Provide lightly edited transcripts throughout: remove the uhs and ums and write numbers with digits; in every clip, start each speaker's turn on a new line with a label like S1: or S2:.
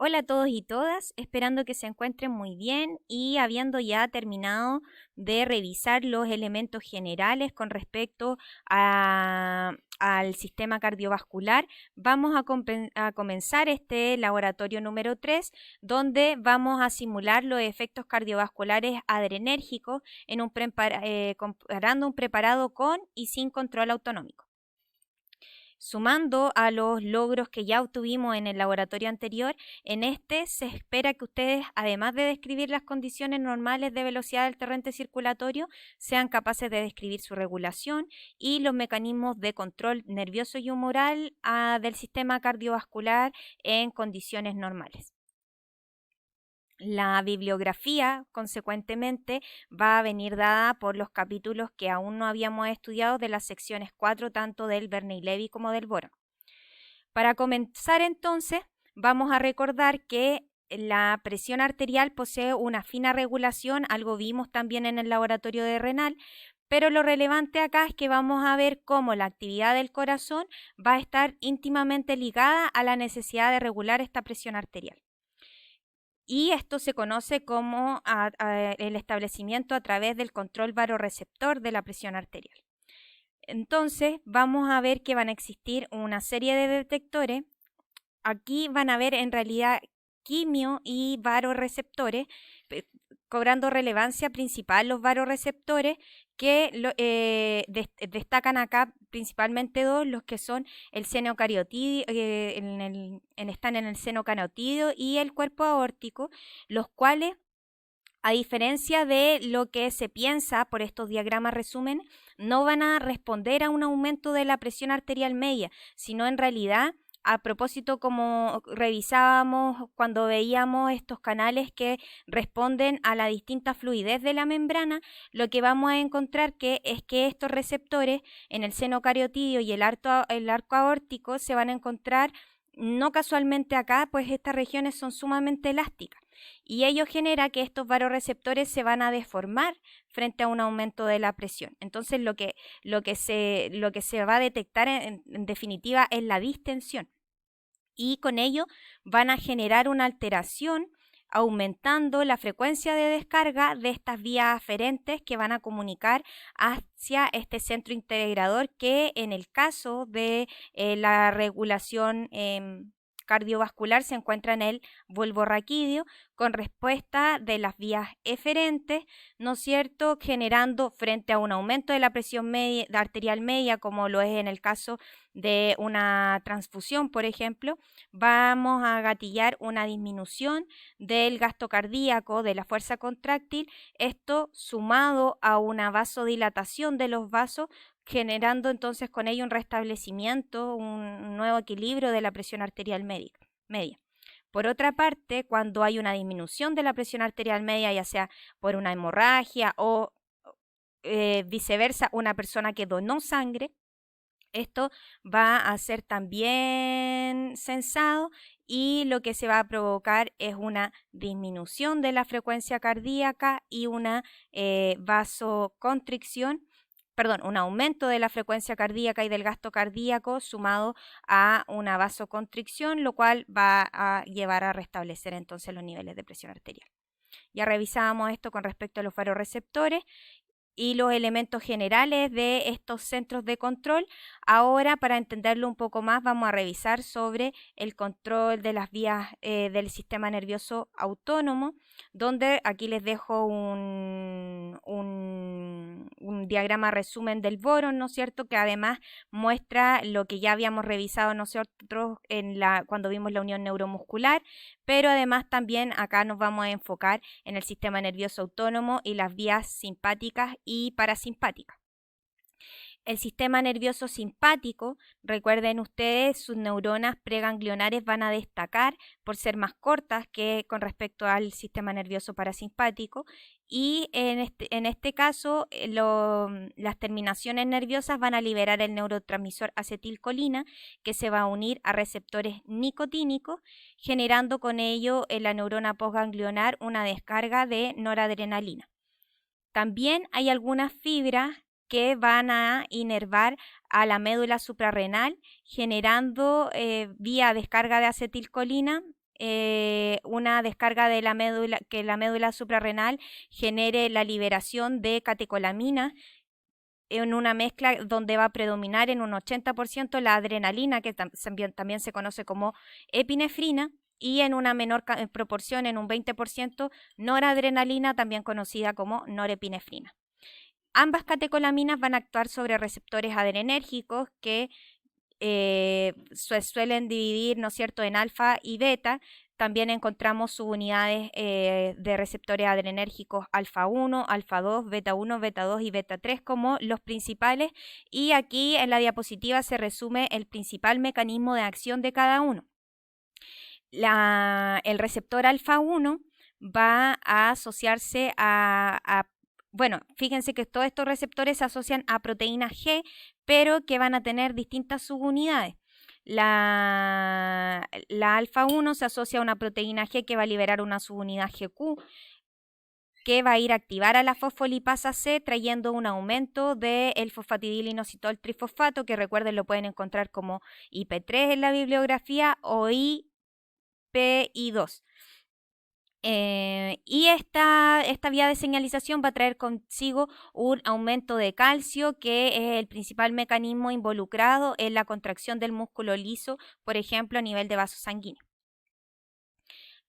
S1: Hola a todos y todas, esperando que se encuentren muy bien y habiendo ya terminado de revisar los elementos generales con respecto al sistema cardiovascular, vamos a comenzar este laboratorio número 3, donde vamos a simular los efectos cardiovasculares adrenérgicos en comparando un preparado con y sin control autonómico. Sumando a los logros que ya obtuvimos en el laboratorio anterior, en este se espera que ustedes, además de describir las condiciones normales de velocidad del torrente circulatorio, sean capaces de describir su regulación y los mecanismos de control nervioso y humoral del sistema cardiovascular en condiciones normales. La bibliografía, consecuentemente, va a venir dada por los capítulos que aún no habíamos estudiado de las secciones 4, tanto del Bernoulli como del Boron. Para comenzar entonces, vamos a recordar que la presión arterial posee una fina regulación, algo vimos también en el laboratorio de renal, pero lo relevante acá es que vamos a ver cómo la actividad del corazón va a estar íntimamente ligada a la necesidad de regular esta presión arterial. Y esto se conoce como el establecimiento a través del control varorreceptor de la presión arterial. Entonces, vamos a ver que van a existir una serie de detectores. Aquí van a ver en realidad quimio y varorreceptores, cobrando relevancia principal los varorreceptores que destacan acá principalmente dos, los que son el seno cariotidio, están en el seno carotidio y el cuerpo aórtico, los cuales, a diferencia de lo que se piensa por estos diagramas resumen, no van a responder a un aumento de la presión arterial media, sino en realidad, a propósito, como revisábamos cuando veíamos estos canales que responden a la distinta fluidez de la membrana, lo que vamos a encontrar es que estos receptores en el seno cariotidio y el arco aórtico se van a encontrar no casualmente acá, pues estas regiones son sumamente elásticas y ello genera que estos varorreceptores se van a deformar frente a un aumento de la presión. Entonces lo que se va a detectar en definitiva es la distensión y con ello van a generar una alteración aumentando la frecuencia de descarga de estas vías aferentes que van a comunicar hacia este centro integrador que en el caso de la regulación cardiovascular se encuentra en el bulbo raquídeo con respuesta de las vías eferentes, ¿no es cierto?, generando frente a un aumento de la presión arterial media, como lo es en el caso de una transfusión, por ejemplo, vamos a gatillar una disminución del gasto cardíaco, de la fuerza contráctil, esto sumado a una vasodilatación de los vasos, generando entonces con ello un restablecimiento, un nuevo equilibrio de la presión arterial media. Por otra parte, cuando hay una disminución de la presión arterial media, ya sea por una hemorragia o viceversa, una persona que donó sangre, esto va a ser también censado y lo que se va a provocar es una disminución de la frecuencia cardíaca y una vasoconstricción, perdón, un aumento de la frecuencia cardíaca y del gasto cardíaco sumado a una vasoconstricción, lo cual va a llevar a restablecer entonces los niveles de presión arterial. Ya revisábamos esto con respecto a los varoreceptores y los elementos generales de estos centros de control. Ahora, para entenderlo un poco más, vamos a revisar sobre el control de las vías del sistema nervioso autónomo, donde aquí les dejo un diagrama resumen del Boron, ¿no es cierto?, que además muestra lo que ya habíamos revisado nosotros cuando vimos la unión neuromuscular, pero además también acá nos vamos a enfocar en el sistema nervioso autónomo y las vías simpáticas y parasimpáticas. El sistema nervioso simpático, recuerden ustedes, sus neuronas preganglionares van a destacar por ser más cortas que con respecto al sistema nervioso parasimpático y en este caso las terminaciones nerviosas van a liberar el neurotransmisor acetilcolina que se va a unir a receptores nicotínicos, generando con ello en la neurona postganglionar una descarga de noradrenalina. También hay algunas fibras que van a inervar a la médula suprarrenal, generando vía descarga de acetilcolina una descarga de la médula, que la médula suprarrenal genere la liberación de catecolaminas en una mezcla donde va a predominar en un 80% la adrenalina, que también se conoce como epinefrina, y en una menor proporción, en un 20%, noradrenalina, también conocida como norepinefrina. Ambas catecolaminas van a actuar sobre receptores adrenérgicos que suelen dividir, ¿no es cierto?, en alfa y beta. También encontramos subunidades de receptores adrenérgicos alfa 1, alfa 2, beta 1, beta 2 y beta 3 como los principales. Y aquí en la diapositiva se resume el principal mecanismo de acción de cada uno. El receptor alfa 1 va a asociarse bueno, fíjense que todos estos receptores se asocian a proteínas G, pero que van a tener distintas subunidades. La alfa 1 se asocia a una proteína G que va a liberar una subunidad GQ, que va a ir a activar a la fosfolipasa C, trayendo un aumento del fosfatidilinositol trifosfato, que recuerden lo pueden encontrar como IP3 en la bibliografía o IPI2. Y esta vía de señalización va a traer consigo un aumento de calcio, que es el principal mecanismo involucrado en la contracción del músculo liso, por ejemplo, a nivel de vaso sanguíneo.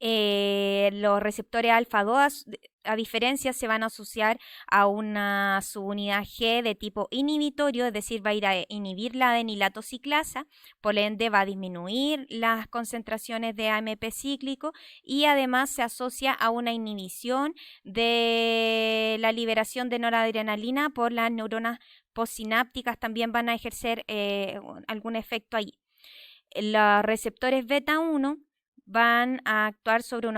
S1: Los receptores alfa 2, a diferencia, se van a asociar a una subunidad G de tipo inhibitorio, es decir, va a ir a inhibir la adenilato ciclasa, por ende va a disminuir las concentraciones de AMP cíclico, y además se asocia a una inhibición de la liberación de noradrenalina por las neuronas postsinápticas, también van a ejercer algún efecto allí. Los receptores beta 1 van a actuar sobre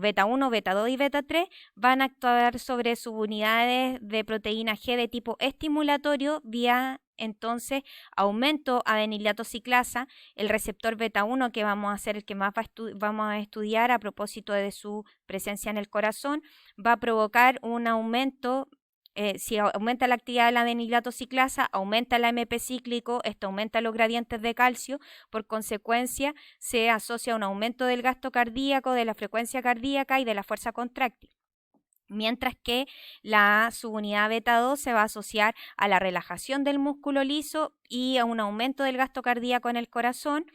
S1: beta 1, beta 2 y beta 3 van a actuar sobre subunidades de proteína G de tipo estimulatorio vía, entonces, aumento adenilato ciclasa. El receptor beta 1, que vamos a ser el que más vamos a estudiar a propósito de su presencia en el corazón, va a provocar un aumento. Si aumenta la actividad de la adenilato ciclasa, aumenta el AMP cíclico, esto aumenta los gradientes de calcio, por consecuencia se asocia a un aumento del gasto cardíaco, de la frecuencia cardíaca y de la fuerza contráctil. Mientras que la subunidad beta 2 se va a asociar a la relajación del músculo liso y a un aumento del gasto cardíaco en el corazón.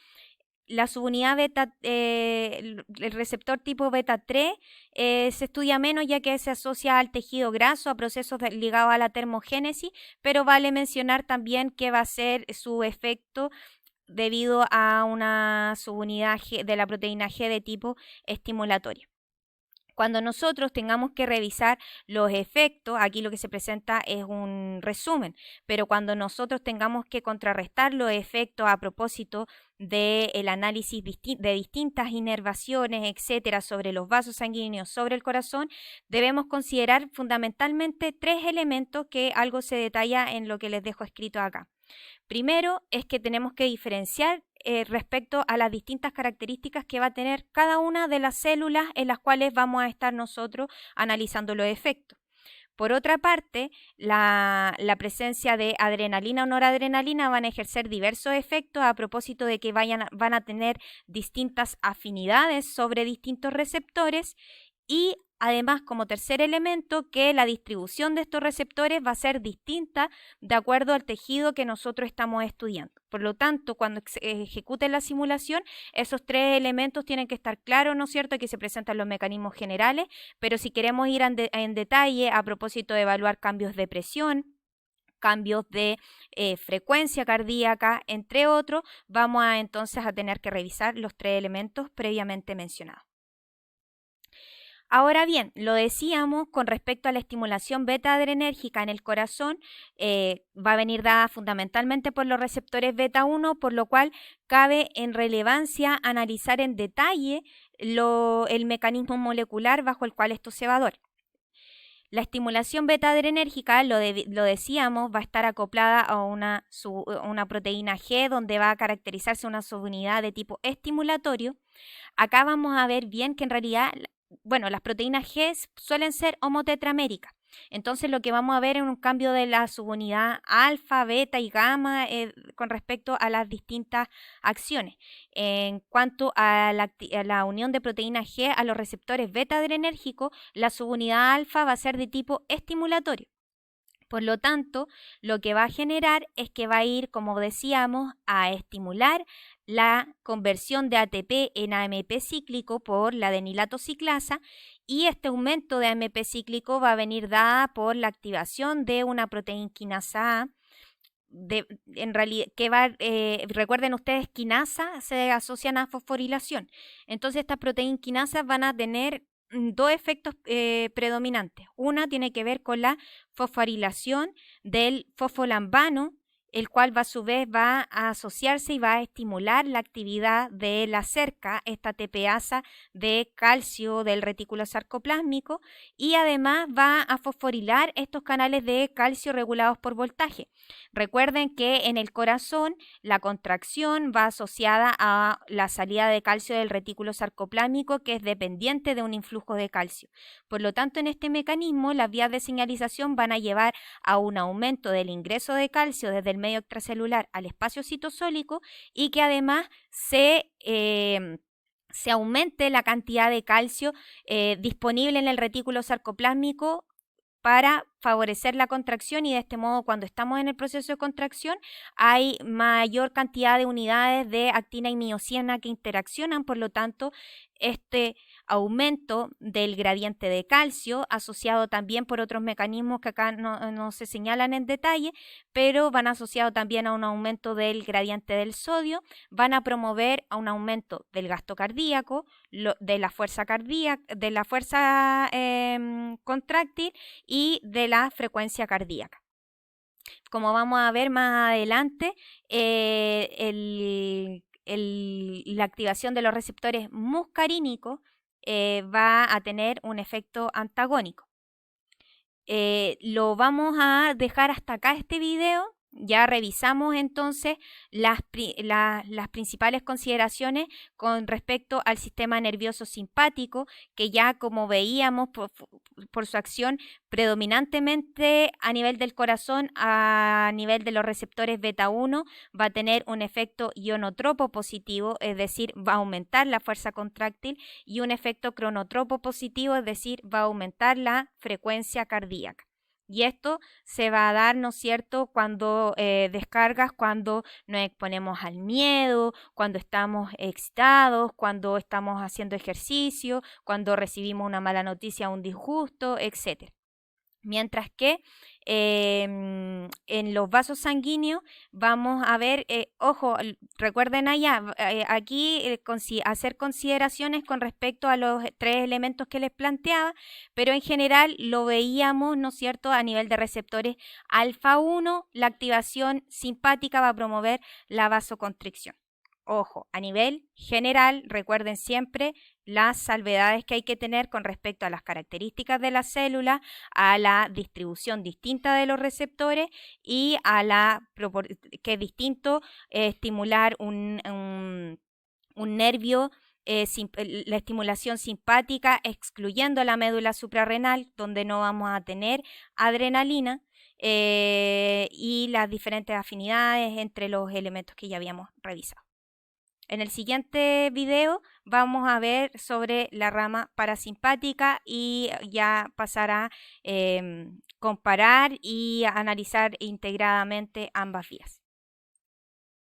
S1: La subunidad beta, el receptor tipo beta 3 se estudia menos, ya que se asocia al tejido graso, a procesos ligados a la termogénesis, pero vale mencionar también que va a ser su efecto debido a una subunidad de la proteína G de tipo estimulatorio. Cuando nosotros tengamos que revisar los efectos, aquí lo que se presenta es un resumen, pero cuando nosotros tengamos que contrarrestar los efectos a propósito del análisis de distintas inervaciones, etcétera, sobre los vasos sanguíneos, sobre el corazón, debemos considerar fundamentalmente tres elementos que algo se detalla en lo que les dejo escrito acá. Primero es que tenemos que diferenciar respecto a las distintas características que va a tener cada una de las células en las cuales vamos a estar nosotros analizando los efectos. Por otra parte, la presencia de adrenalina o noradrenalina van a ejercer diversos efectos a propósito de que van a tener distintas afinidades sobre distintos receptores, y además, como tercer elemento, que la distribución de estos receptores va a ser distinta de acuerdo al tejido que nosotros estamos estudiando. Por lo tanto, cuando ejecuten la simulación, esos tres elementos tienen que estar claros, ¿no es cierto?, que se presentan los mecanismos generales, pero si queremos ir en detalle a propósito de evaluar cambios de presión, cambios de frecuencia cardíaca, entre otros, vamos entonces a tener que revisar los tres elementos previamente mencionados. Ahora bien, lo decíamos con respecto a la estimulación beta adrenérgica en el corazón, va a venir dada fundamentalmente por los receptores beta 1, por lo cual cabe en relevancia analizar en detalle el mecanismo molecular bajo el cual esto se va a dar. La estimulación beta adrenérgica, lo decíamos, va a estar acoplada a una proteína G, donde va a caracterizarse una subunidad de tipo estimulatorio. Acá vamos a ver bien que en realidad, las proteínas G suelen ser homotetraméricas. Entonces lo que vamos a ver es un cambio de la subunidad alfa, beta y gamma con respecto a las distintas acciones. En cuanto a la unión de proteína G a los receptores beta adrenérgicos, la subunidad alfa va a ser de tipo estimulatorio. Por lo tanto, lo que va a generar es que va a ir, como decíamos, a estimular la conversión de ATP en AMP cíclico por la adenilato ciclasa, y este aumento de AMP cíclico va a venir dada por la activación de una proteína quinasa A. En realidad, recuerden ustedes, quinasa se asocian a fosforilación. Entonces estas proteínas quinasas van a tener dos efectos predominantes. Una tiene que ver con la fosforilación del fosfolambano, el cual a su vez va a asociarse y va a estimular la actividad de la cerca, esta tepeasa de calcio del retículo sarcoplásmico, y además va a fosforilar estos canales de calcio regulados por voltaje. Recuerden que en el corazón la contracción va asociada a la salida de calcio del retículo sarcoplásmico, que es dependiente de un influjo de calcio. Por lo tanto, en este mecanismo las vías de señalización van a llevar a un aumento del ingreso de calcio desde el medio extracelular al espacio citosólico, y que además se aumente la cantidad de calcio disponible en el retículo sarcoplásmico para favorecer la contracción, y de este modo, cuando estamos en el proceso de contracción, hay mayor cantidad de unidades de actina y miosina que interaccionan. Por lo tanto, este aumento del gradiente de calcio, asociado también por otros mecanismos que acá no se señalan en detalle, pero van asociados también a un aumento del gradiente del sodio, van a promover a un aumento del gasto cardíaco, de la fuerza cardíaca, de la fuerza contráctil y de la frecuencia cardíaca. Como vamos a ver más adelante, la activación de los receptores muscarínicos va a tener un efecto antagónico. Lo vamos a dejar hasta acá este video. Ya revisamos entonces las principales consideraciones con respecto al sistema nervioso simpático, que ya, como veíamos por su acción predominantemente a nivel del corazón, a nivel de los receptores beta 1, va a tener un efecto ionotropo positivo, es decir, va a aumentar la fuerza contráctil, y un efecto cronotropo positivo, es decir, va a aumentar la frecuencia cardíaca. Y esto se va a dar, ¿no es cierto?, cuando descargas, cuando nos exponemos al miedo, cuando estamos excitados, cuando estamos haciendo ejercicio, cuando recibimos una mala noticia, un disgusto, etc. Mientras que en los vasos sanguíneos vamos a ver, ojo, recuerden allá, aquí hacer consideraciones con respecto a los tres elementos que les planteaba, pero en general lo veíamos, ¿no es cierto?, a nivel de receptores alfa 1, la activación simpática va a promover la vasoconstricción. Ojo, a nivel general, recuerden siempre las salvedades que hay que tener con respecto a las características de la célula, a la distribución distinta de los receptores y a que es distinto estimular un nervio, la estimulación simpática excluyendo la médula suprarrenal, donde no vamos a tener adrenalina, y las diferentes afinidades entre los elementos que ya habíamos revisado. En el siguiente video vamos a ver sobre la rama parasimpática y ya pasar a comparar y a analizar integradamente ambas vías.